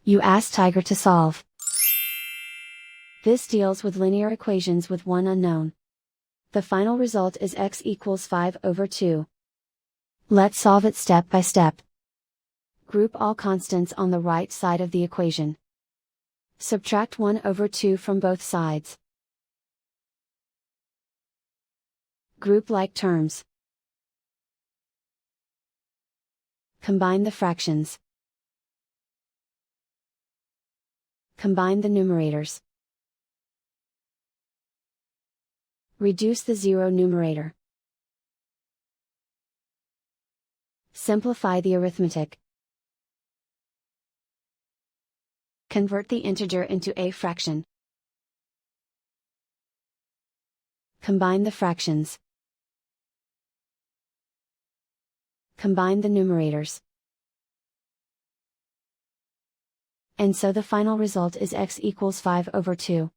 You ask Tiger to solve. This deals with linear equations with one unknown. The final result is x equals 5/2. Let's solve it step by step. Group all constants on the right side of the equation. Subtract 1/2 from both sides. Group like terms. Combine the fractions. Combine the numerators. Reduce the zero numerator. Simplify the arithmetic. Convert the integer into a fraction. Combine the fractions. Combine the numerators. And so the final result is x equals 5/2.